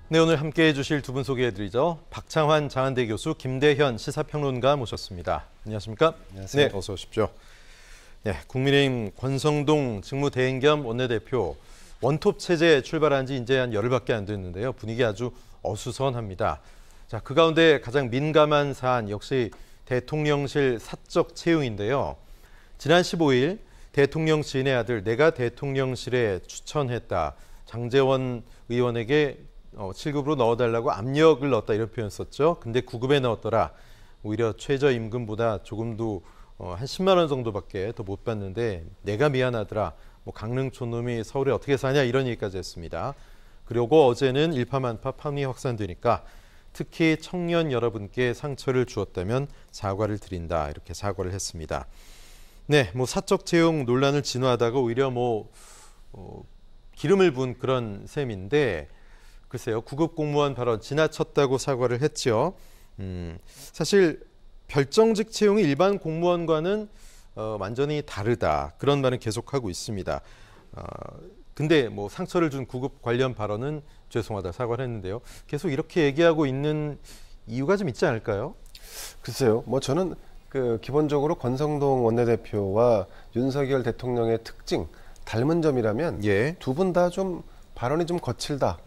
네, 오늘 함께해 주실 두 분 소개해드리죠. 박창환 장한대 교수, 김대현 시사평론가 모셨습니다. 안녕하십니까? 안녕하세요. 네, 어서 오십시오. 네, 국민의힘 권성동 직무대행 원내대표 원톱 체제 출발한 지 이제 한 열흘밖에 안 됐는데요. 분위기 아주 어수선합니다. 자, 그 가운데 가장 민감한 사안 역시 대통령실 사적 채용인데요. 지난 15일 대통령 지인의 아들 내가 대통령실에 추천했다. 장제원 의원에게 7급으로 넣어달라고 압력을 넣었다 이런 표현 썼죠. 근데 9급에 넣었더라. 오히려 최저임금보다 조금도 한 10만 원 정도밖에 더 못 받는데 내가 미안하더라. 뭐 강릉촌 놈이 서울에 어떻게 사냐 이런 얘기까지 했습니다. 그리고 어제는 일파만파 파문이 확산되니까 특히 청년 여러분께 상처를 주었다면 사과를 드린다 이렇게 사과를 했습니다. 네, 뭐 사적 채용 논란을 진화하다가 오히려 기름을 부은 그런 셈인데 글쎄요, 9급 공무원 발언 지나쳤다고 사과를 했죠. 사실 별정직 채용이 일반 공무원과는 완전히 다르다 그런 말은 계속하고 있습니다. 근데 뭐 상처를 준 9급 관련 발언은 죄송하다 사과를 했는데요. 계속 이렇게 얘기하고 있는 이유가 좀 있지 않을까요? 글쎄요. 저는 기본적으로 권성동 원내대표와 윤석열 대통령의 특징 닮은 점이라면 두 분 다 좀 발언이 좀 거칠다.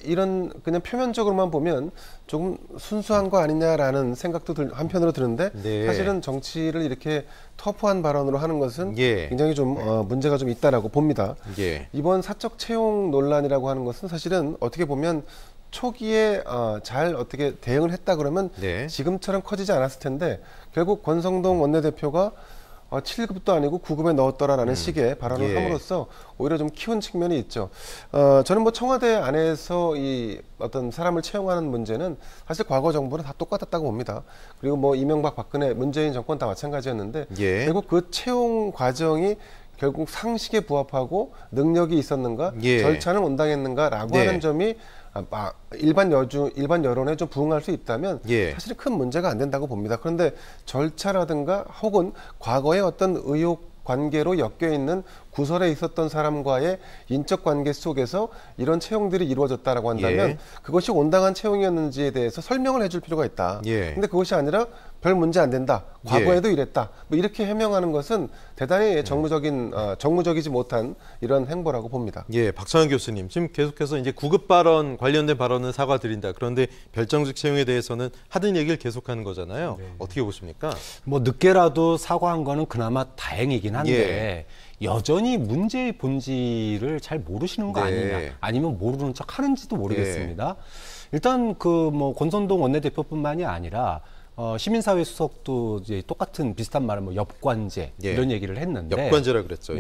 이런 그냥 표면적으로만 보면 조금 순수한 거 아니냐라는 생각도 한편으로 드는데 사실은 정치를 이렇게 터프한 발언으로 하는 것은 굉장히 좀 문제가 좀 있다라고 봅니다. 이번 사적 채용 논란이라고 하는 것은 사실은 어떻게 보면 초기에 잘 어떻게 대응을 했다 그러면 지금처럼 커지지 않았을 텐데 결국 권성동 원내대표가 7급도 아니고 9급에 넣었더라라는 식의 발언을 함으로써 오히려 좀 키운 측면이 있죠. 저는 청와대 안에서 이 어떤 사람을 채용하는 문제는 사실 과거 정부는 다 똑같았다고 봅니다. 그리고 이명박, 박근혜, 문재인 정권 다 마찬가지였는데 결국 그 채용 과정이 결국 상식에 부합하고 능력이 있었는가, 절차는 온당했는가라고 하는 점이 일반 여론에 좀 부응할 수 있다면 사실 큰 문제가 안 된다고 봅니다. 그런데 절차라든가 혹은 과거의 어떤 의혹 관계로 엮여 있는 구설에 있었던 사람과의 인적 관계 속에서 이런 채용들이 이루어졌다라고 한다면 그것이 온당한 채용이었는지에 대해서 설명을 해줄 필요가 있다. 근데 그것이 아니라 별 문제 안 된다. 과거에도 이랬다. 이렇게 해명하는 것은 대단히 정무적이지 못한 이런 행보라고 봅니다. 박창환 교수님, 지금 계속해서 이제 9급 발언 관련된 발언은 사과드린다. 그런데 별정직 채용에 대해서는 하던 얘기를 계속하는 거잖아요. 어떻게 보십니까? 늦게라도 사과한 거는 그나마 다행이긴 한데 여전히 문제의 본질을 잘 모르시는 거 아니냐, 아니면 모르는 척 하는지도 모르겠습니다. 일단 권선동 원내대표뿐만이 아니라 시민사회 수석도 이제 똑같은 비슷한 말을 역관제 이런 얘기를 했는데 역관제라 그랬죠.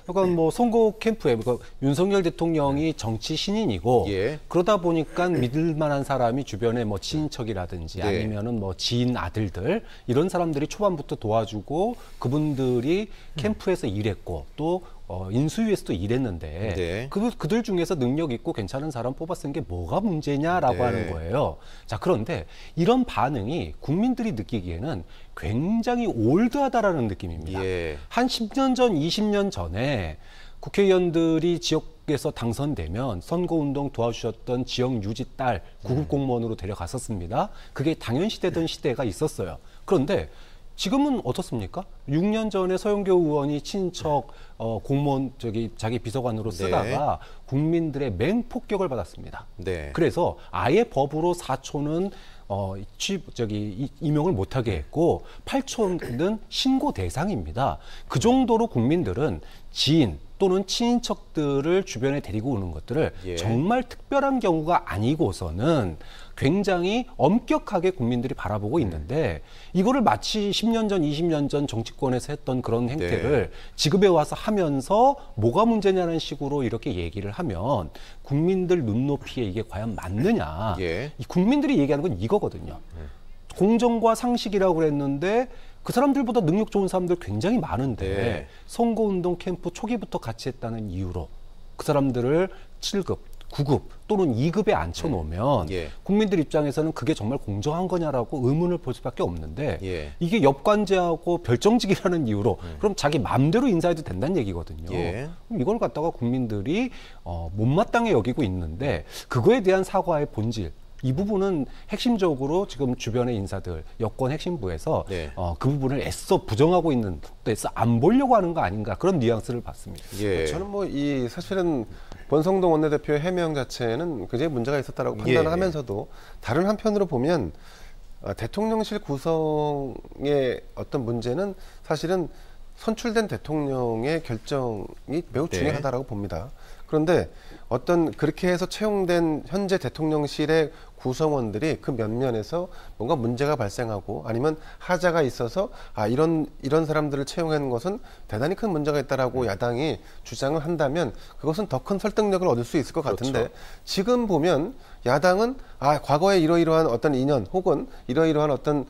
그러니까 선거 캠프에 윤석열 대통령이 정치 신인이고 그러다 보니까 믿을 만한 사람이 주변에 친인척이라든지 아니면은 지인 아들들 이런 사람들이 초반부터 도와주고 그분들이 캠프에서 일했고 또 인수위에서도 일했는데 그들 중에서 능력 있고 괜찮은 사람 뽑아 쓴 게 뭐가 문제냐라고 하는 거예요. 자, 그런데 이런 반응이 국민들이 느끼기에는 굉장히 올드하다라는 느낌입니다. 한 10년 전, 20년 전에 국회의원들이 지역에서 당선되면 선거운동 도와주셨던 지역 유지 딸 9급 공무원으로 데려갔었습니다. 그게 당연시되던 시대가 있었어요. 그런데 지금은 어떻습니까? 6년 전에 서영교 의원이 친척 공무원 자기 비서관으로 쓰다가 국민들의 맹폭격을 받았습니다. 그래서 아예 법으로 4초는 임용을 못하게 했고 8초는 신고 대상입니다. 그 정도로 국민들은 지인 또는 친인척들을 주변에 데리고 오는 것들을 정말 특별한 경우가 아니고서는 굉장히 엄격하게 국민들이 바라보고 있는데 이거를 마치 10년 전, 20년 전 정치권에서 했던 그런 행태를 지금에 와서 하면서 뭐가 문제냐는 식으로 이렇게 얘기를 하면 국민들 눈높이에 이게 과연 맞느냐. 이 국민들이 얘기하는 건 이거거든요. 공정과 상식이라고 그랬는데 그 사람들보다 능력 좋은 사람들 굉장히 많은데 선거운동 캠프 초기부터 같이 했다는 이유로 그 사람들을 7급, 9급 또는 2급에 앉혀놓으면 국민들 입장에서는 그게 정말 공정한 거냐라고 의문을 볼 수밖에 없는데 이게 역관제하고 별정직이라는 이유로 그럼 자기 마음대로 인사해도 된다는 얘기거든요. 그럼 이걸 갖다가 국민들이 못마땅해 여기고 있는데 그거에 대한 사과의 본질 이 부분은 핵심적으로 지금 주변의 인사들, 여권 핵심부에서 그 부분을 애써 부정하고 있는, 애써 안 보려고 하는 거 아닌가 그런 뉘앙스를 봤습니다. 저는 뭐 사실은 권성동 원내대표의 해명 자체는 굉장히 문제가 있었다라고 판단을 하면서도 다른 한편으로 보면 대통령실 구성의 어떤 문제는 사실은 선출된 대통령의 결정이 매우 중요하다라고 봅니다. 그런데 어떤 그렇게 해서 채용된 현재 대통령실의 구성원들이 그 면면에서 뭔가 문제가 발생하고 아니면 하자가 있어서 이런 사람들을 채용하는 것은 대단히 큰 문제가 있다라고 야당이 주장을 한다면 그것은 더 큰 설득력을 얻을 수 있을 것 같은데 지금 보면 야당은 과거에 이러이러한 어떤 인연 혹은 이러이러한 어떤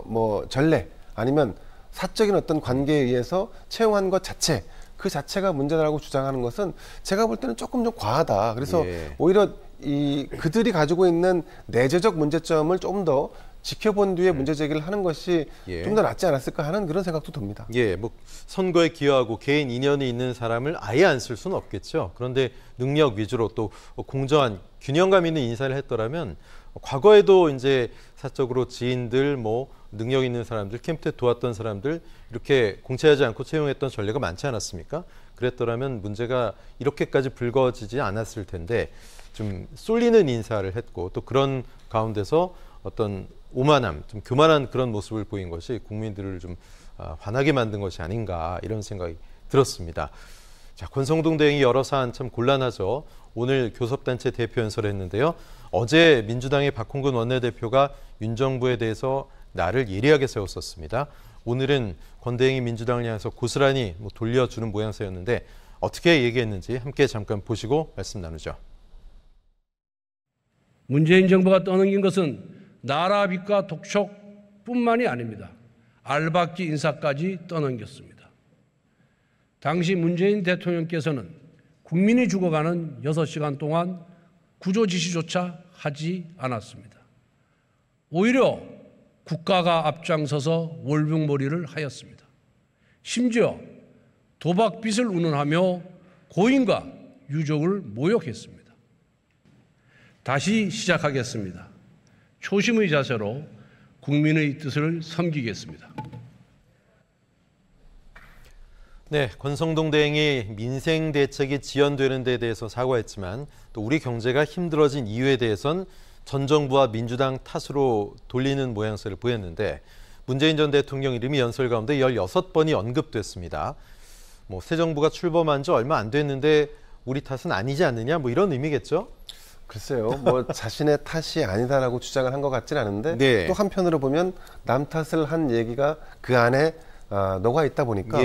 뭐 전례 아니면 사적인 어떤 관계에 의해서 채용한 것 자체 그 자체가 문제다라고 주장하는 것은 제가 볼 때는 조금 좀 과하다. 그래서 오히려 그들이 가지고 있는 내재적 문제점을 좀 더 지켜본 뒤에 문제 제기를 하는 것이 좀 더 낫지 않았을까 하는 그런 생각도 듭니다. 뭐 선거에 기여하고 개인 인연이 있는 사람을 아예 안 쓸 수는 없겠죠. 그런데 능력 위주로 또 공정한 균형감 있는 인사를 했더라면 과거에도 이제 사적으로 지인들 뭐 능력 있는 사람들, 캠프 때 도왔던 사람들 이렇게 공채하지 않고 채용했던 전례가 많지 않았습니까? 그랬더라면 문제가 이렇게까지 불거지지 않았을 텐데 좀 쏠리는 인사를 했고 또 그런 가운데서 어떤 오만함, 좀 교만한 그런 모습을 보인 것이 국민들을 좀 화나게 만든 것이 아닌가 이런 생각이 들었습니다. 자, 권성동 대행이 여러 사안 참 곤란하죠. 오늘 교섭단체 대표 연설을 했는데요. 어제 민주당의 박홍근 원내대표가 윤 정부에 대해서 나를 예리하게 세웠었습니다. 오늘은 권 대행이 민주당을 향해서 고스란히 돌려주는 모양새였는데 어떻게 얘기했는지 함께 잠깐 보시고 말씀 나누죠. 문재인 정부가 떠넘긴 것은 나라 빚과 독촉뿐만이 아닙니다. 알박기 인사까지 떠넘겼습니다. 당시 문재인 대통령께서는 국민이 죽어가는 6시간 동안 구조 지시조차 하지 않았습니다. 오히려 국가가 앞장서서 월북몰이를 하였습니다. 심지어 도박빚을 운운하며 고인과 유족을 모욕했습니다. 다시 시작하겠습니다. 초심의 자세로 국민의 뜻을 섬기겠습니다. 네, 권성동 대행이 민생 대책이 지연되는 데 대해서 사과했지만 또 우리 경제가 힘들어진 이유에 대해선 전 정부와 민주당 탓으로 돌리는 모양새를 보였는데 문재인 전 대통령 이름이 연설 가운데 16번이 언급됐습니다. 새 정부가 출범한 지 얼마 안 됐는데 우리 탓은 아니지 않느냐 이런 의미겠죠? 글쎄요. 자신의 탓이 아니다라고 주장을 한 것 같지는 않은데 또 한편으로 보면 남 탓을 한 얘기가 그 안에 녹아 있다 보니까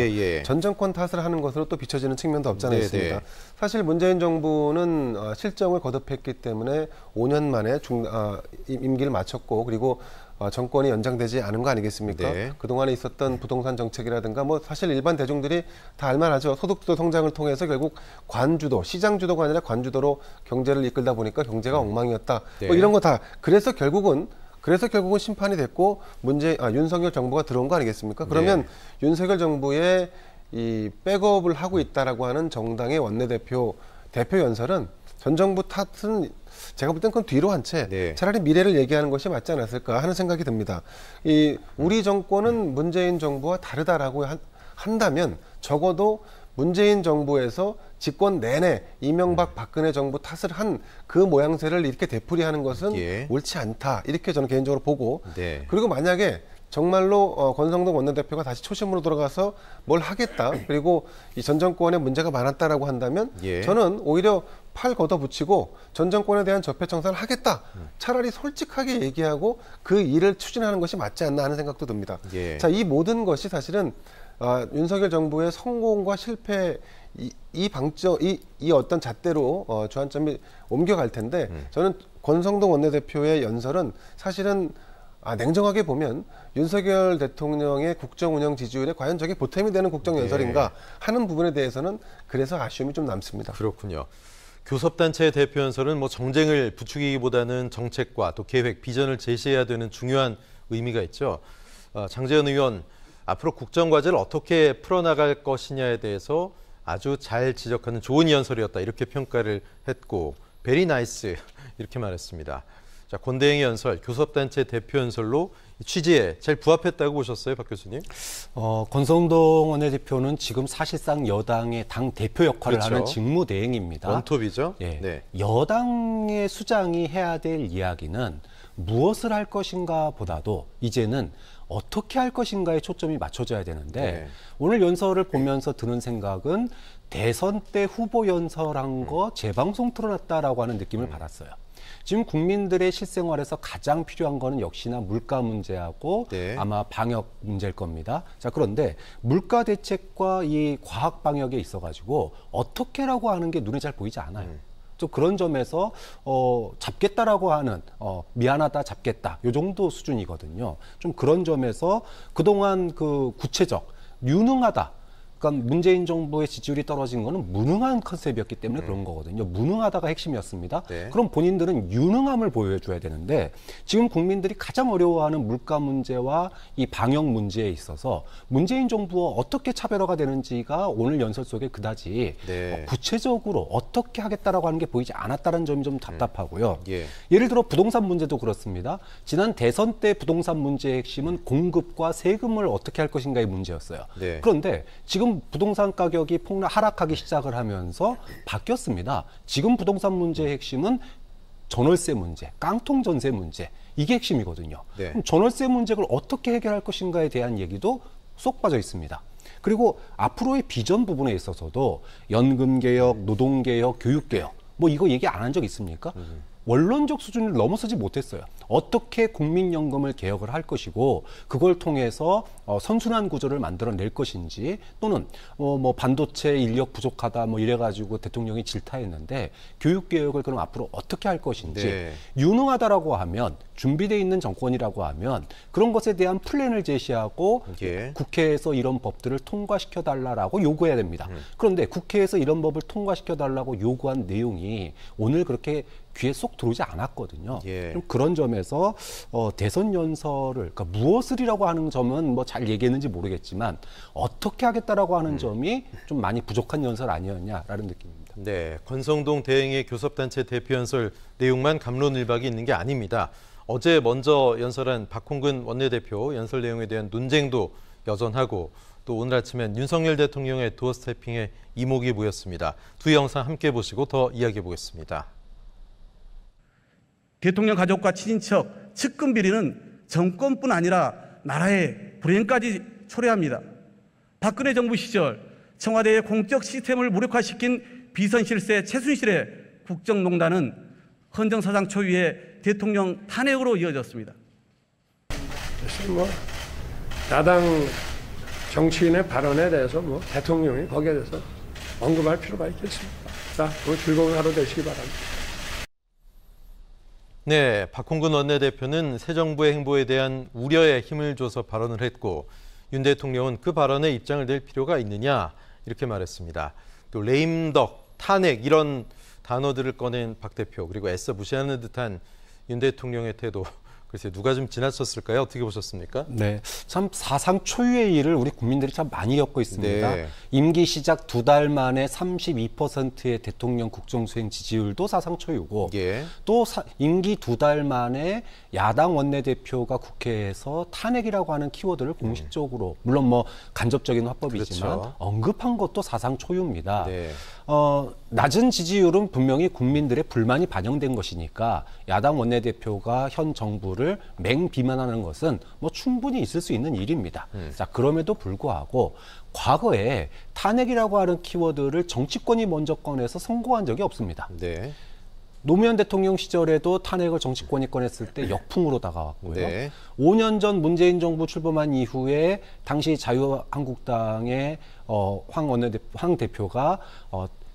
전 정권 탓을 하는 것으로 또 비춰지는 측면도 없지 않아 있습니다. 사실 문재인 정부는 실정을 거듭했기 때문에 5년 만에 임기를 마쳤고 그리고 정권이 연장되지 않은 거 아니겠습니까? 그동안에 있었던 부동산 정책이라든가 사실 일반 대중들이 다 알만하죠. 소득주도 성장을 통해서 결국 관주도, 시장 주도가 아니라 관주도로 경제를 이끌다 보니까 경제가 엉망이었다. 이런 거 다 그래서 결국은 심판이 됐고 윤석열 정부가 들어온 거 아니겠습니까? 그러면 윤석열 정부의 이 백업을 하고 있다라고 하는 정당의 원내대표 대표 연설은 전 정부 탓은 제가 볼 땐 그건 뒤로 한 채 차라리 미래를 얘기하는 것이 맞지 않았을까 하는 생각이 듭니다. 우리 정권은 문재인 정부와 다르다라고 한다면 적어도 문재인 정부에서 집권 내내 이명박 박근혜 정부 탓을 한 그 모양새를 이렇게 되풀이하는 것은 옳지 않다. 이렇게 저는 개인적으로 보고 그리고 만약에 정말로 권성동 원내대표가 다시 초심으로 돌아가서 뭘 하겠다. 그리고 이 전 정권에 문제가 많았다라고 한다면 저는 오히려 팔 걷어붙이고 전 정권에 대한 적폐청산을 하겠다. 차라리 솔직하게 얘기하고 그 일을 추진하는 것이 맞지 않나 하는 생각도 듭니다. 자, 이 모든 것이 사실은 윤석열 정부의 성공과 실패 이 어떤 잣대로 주안점이 옮겨갈 텐데 저는 권성동 원내대표의 연설은 사실은 냉정하게 보면 윤석열 대통령의 국정 운영 지지율에 과연 저게 보탬이 되는 국정 연설인가 하는 부분에 대해서는 그래서 아쉬움이 좀 남습니다. 그렇군요. 교섭단체 대표 연설은 뭐 정쟁을 부추기기보다는 정책과 또 계획, 비전을 제시해야 되는 중요한 의미가 있죠. 장제원 의원, 앞으로 국정과제를 어떻게 풀어나갈 것이냐에 대해서 아주 잘 지적하는 좋은 연설이었다 이렇게 평가를 했고 베리 나이스 이렇게 말했습니다. 자, 권대행의 연설, 교섭단체 대표 연설로 취지에 잘 부합했다고 보셨어요, 박 교수님? 권성동 원내대표는 지금 사실상 여당의 당 대표 역할을 그렇죠. 하는 직무대행입니다. 원톱이죠. 예. 네. 여당의 수장이 해야 될 이야기는 무엇을 할 것인가 보다도 이제는 어떻게 할 것인가에 초점이 맞춰져야 되는데 네. 오늘 연설을 보면서 드는 생각은 대선 때 후보 연설한 거 재방송 틀어놨다라고 하는 느낌을 받았어요. 지금 국민들의 실생활에서 가장 필요한 거는 역시나 물가 문제하고 네. 아마 방역 문제일 겁니다. 자, 그런데 물가 대책과 이 과학 방역에 있어가지고 어떻게라고 하는 게 눈에 잘 보이지 않아요. 또 그런 점에서 잡겠다라고 하는 미안하다 잡겠다 요 정도 수준이거든요. 좀 그런 점에서 그동안 그 구체적 유능하다. 그러니까 문재인 정부의 지지율이 떨어진 거는 무능한 컨셉이었기 때문에 그런 거거든요. 무능하다가 핵심이었습니다. 네. 그럼 본인들은 유능함을 보여줘야 되는데 지금 국민들이 가장 어려워하는 물가 문제와 이 방역 문제에 있어서 문재인 정부와 어떻게 차별화가 되는지가 오늘 연설 속에 그다지 네. 구체적으로 어떻게 하겠다라고 하는 게 보이지 않았다는 점이 좀 답답하고요. 예. 예를 들어 부동산 문제도 그렇습니다. 지난 대선 때 부동산 문제의 핵심은 공급과 세금을 어떻게 할 것인가의 문제였어요. 네. 그런데 지금 부동산 가격이 하락하기 시작을 하면서 바뀌었습니다. 지금 부동산 문제의 핵심은 전월세 문제, 깡통 전세 문제 이게 핵심이거든요. 네. 그럼 전월세 문제를 어떻게 해결할 것인가에 대한 얘기도 쏙 빠져 있습니다. 그리고 앞으로의 비전 부분에 있어서도 연금 개혁, 노동 개혁, 교육 개혁 뭐 이거 얘기 안 한 적 있습니까? 원론적 수준을 넘어서지 못했어요. 어떻게 국민연금을 개혁을 할 것이고 그걸 통해서 선순환 구조를 만들어낼 것인지 또는 뭐 반도체 인력 부족하다 뭐 이래가지고 대통령이 질타했는데 교육 개혁을 그럼 앞으로 어떻게 할 것인지 네. 유능하다라고 하면 준비되어 있는 정권이라고 하면 그런 것에 대한 플랜을 제시하고 예. 국회에서 이런 법들을 통과시켜 달라라고 요구해야 됩니다. 그런데 국회에서 이런 법을 통과시켜 달라고 요구한 내용이 오늘 그렇게 귀에 쏙 들어오지 않았거든요. 예. 좀 그런 점에서 대선 연설을 그러니까 무엇을이라고 하는 점은 뭐 잘 얘기했는지 모르겠지만 어떻게 하겠다라고 하는 점이 좀 많이 부족한 연설 아니었냐라는 느낌입니다. 네, 권성동 대행의 교섭단체 대표 연설 내용만 갑론을박이 있는 게 아닙니다. 어제 먼저 연설한 박홍근 원내대표 연설 내용에 대한 논쟁도 여전하고 또 오늘 아침엔 윤석열 대통령의 도어 스태핑에 이목이 모였습니다. 두 영상 함께 보시고 더 이야기해 보겠습니다. 대통령 가족과 친인척, 측근 비리는 정권뿐 아니라 나라의 불행까지 초래합니다. 박근혜 정부 시절 청와대의 공적 시스템을 무력화시킨 비선실세 최순실의 국정농단은 헌정사상 초유의 대통령 탄핵으로 이어졌습니다. 뭐 야당 정치인의 발언에 대해서 뭐 대통령이 거기에 대해서 언급할 필요가 있겠습니까? 자, 오늘 즐거운 하루 되시기 바랍니다. 네, 박홍근 원내대표는 새 정부의 행보에 대한 우려에 힘을 줘서 발언을 했고 윤 대통령은 그 발언에 입장을 낼 필요가 있느냐 이렇게 말했습니다. 또 레임덕, 탄핵 이런 단어들을 꺼낸 박 대표 그리고 애써 무시하는 듯한 윤 대통령의 태도 글쎄 누가 좀 지나쳤을까요? 어떻게 보셨습니까? 네, 참 사상 초유의 일을 우리 국민들이 참 많이 겪고 있습니다. 네. 임기 시작 2달 만에 32%의 대통령 국정수행 지지율도 사상 초유고 예. 또 임기 2달 만에 야당 원내대표가 국회에서 탄핵이라고 하는 키워드를 공식적으로 물론 뭐 간접적인 화법이지만 그렇죠. 언급한 것도 사상 초유입니다. 네. 낮은 지지율은 분명히 국민들의 불만이 반영된 것이니까 야당 원내대표가 현 정부를 맹비난하는 것은 뭐 충분히 있을 수 있는 일입니다. 자, 그럼에도 불구하고 과거에 탄핵이라고 하는 키워드를 정치권이 먼저 꺼내서 선고한 적이 없습니다. 네. 노무현 대통령 시절에도 탄핵을 정치권이 꺼냈을 때 역풍으로 다가왔고요. 네. 5년 전 문재인 정부 출범한 이후에 당시 자유한국당의 황 대표가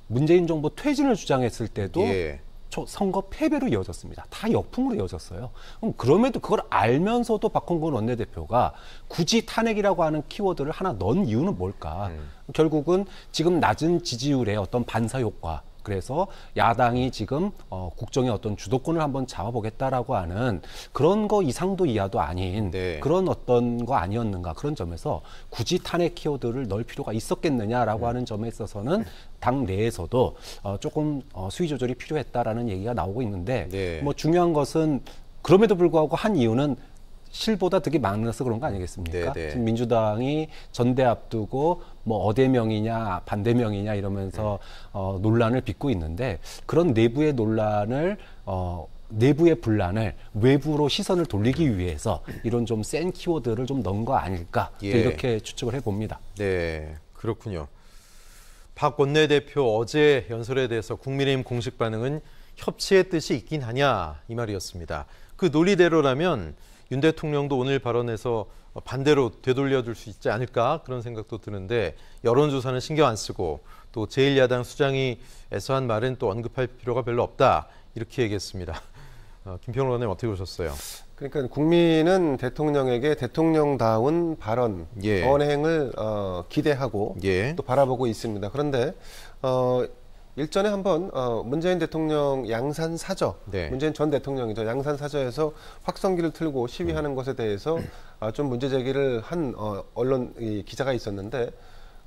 문재인 정부 퇴진을 주장했을 때도 예. 선거 패배로 이어졌습니다. 다 역풍으로 이어졌어요. 그럼 그럼에도 그걸 알면서도 박홍근 원내대표가 굳이 탄핵이라고 하는 키워드를 하나 넣은 이유는 뭘까? 결국은 지금 낮은 지지율의 어떤 반사 효과 그래서 야당이 지금 국정의 어떤 주도권을 한번 잡아보겠다라고 하는 그런 거 이상도 이하도 아닌 네. 그런 어떤 거 아니었는가 그런 점에서 굳이 탄핵 키워드를 넣을 필요가 있었겠느냐라고 하는 점에 있어서는 당 내에서도 조금 수위 조절이 필요했다라는 얘기가 나오고 있는데 네. 뭐 중요한 것은 그럼에도 불구하고 한 이유는 실보다 되게 많아서 그런 거 아니겠습니까? 네네. 지금 민주당이 전대 앞두고 뭐 어대명이냐 반대명이냐 이러면서 논란을 빚고 있는데 그런 내부의 논란을 내부의 분란을 외부로 시선을 돌리기 위해서 이런 좀 센 키워드를 좀 넣은 거 아닐까 이렇게 추측을 해봅니다. 네, 그렇군요. 박 원내대표 어제 연설에 대해서 국민의힘 공식 반응은 협치의 뜻이 있긴 하냐 이 말이었습니다. 그 논리대로라면 윤 대통령도 오늘 발언에서 반대로 되돌려줄 수 있지 않을까 그런 생각도 드는데 여론조사는 신경 안 쓰고 또 제1야당 수장이 애써한 말은 또 언급할 필요가 별로 없다 이렇게 얘기했습니다. 김평론가님 어떻게 보셨어요? 그러니까 국민은 대통령에게 대통령다운 발언, 언행을 기대하고 또 바라보고 있습니다. 그런데 일전에 한번 문재인 대통령 양산 사저, 문재인 전 대통령이죠. 양산 사저에서 확성기를 틀고 시위하는 것에 대해서 좀 문제 제기를 한 언론 기자가 있었는데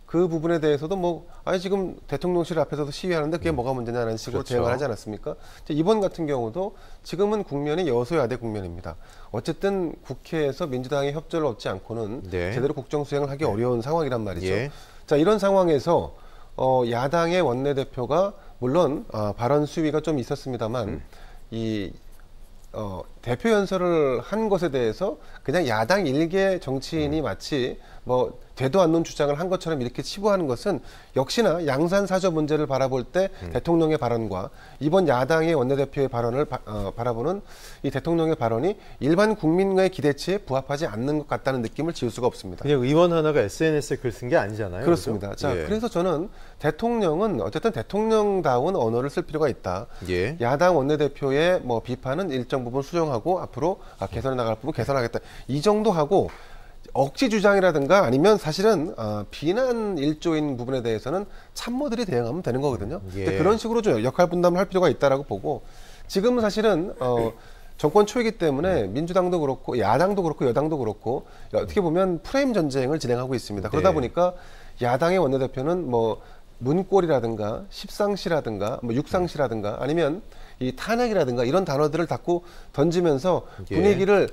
그 부분에 대해서도 뭐 지금 대통령실 앞에서도 시위하는데 그게 뭐가 문제냐는 식으로 대응을 하지 않았습니까? 이번 같은 경우도 지금은 국면이 여소야대 국면입니다. 어쨌든 국회에서 민주당의 협조를 얻지 않고는 제대로 국정 수행을 하기 어려운 상황이란 말이죠. 자, 이런 상황에서 야당의 원내대표가 물론 발언 수위가 좀 있었습니다만 대표 연설을 한 것에 대해서 그냥 야당 일개 정치인이 마치 뭐 되도 않는 주장을 한 것처럼 이렇게 치부하는 것은 역시나 양산 사저 문제를 바라볼 때 대통령의 발언과 이번 야당의 원내대표의 발언을 바라보는 이 대통령의 발언이 일반 국민의 기대치에 부합하지 않는 것 같다는 느낌을 지울 수가 없습니다. 그냥 의원 하나가 SNS에 글 쓴 게 아니잖아요. 그렇습니다. 그렇죠? 자, 그래서 저는 대통령은 어쨌든 대통령다운 언어를 쓸 필요가 있다. 야당 원내대표의 뭐 비판은 일정 부분 수용하고 앞으로 개선해 나갈 부분 개선하겠다. 이 정도 하고 억지 주장이라든가 아니면 사실은 비난 일조인 부분에 대해서는 참모들이 대응하면 되는 거거든요. 근데 그런 식으로 좀 역할 분담을 할 필요가 있다라고 보고 지금은 사실은 정권 초이기 때문에 민주당도 그렇고 야당도 그렇고 여당도 그렇고 어떻게 보면 프레임 전쟁을 진행하고 있습니다. 그러다 보니까 야당의 원내대표는 뭐 문골이라든가 십상시라든가 뭐 육상시라든가 아니면 이 탄핵이라든가 이런 단어들을 자꾸 던지면서 분위기를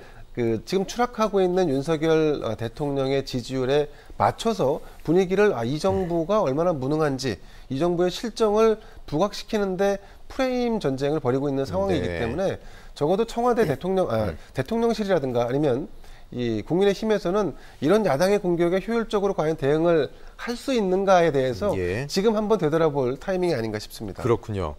지금 추락하고 있는 윤석열 대통령의 지지율에 맞춰서 분위기를 이 정부가 얼마나 무능한지 이 정부의 실정을 부각시키는데 프레임 전쟁을 벌이고 있는 상황이기 때문에 적어도 청와대 대통령실이라든가 아니면 이 국민의힘에서는 이런 야당의 공격에 효율적으로 과연 대응을 할 수 있는가에 대해서 지금 한번 되돌아볼 타이밍이 아닌가 싶습니다. 그렇군요.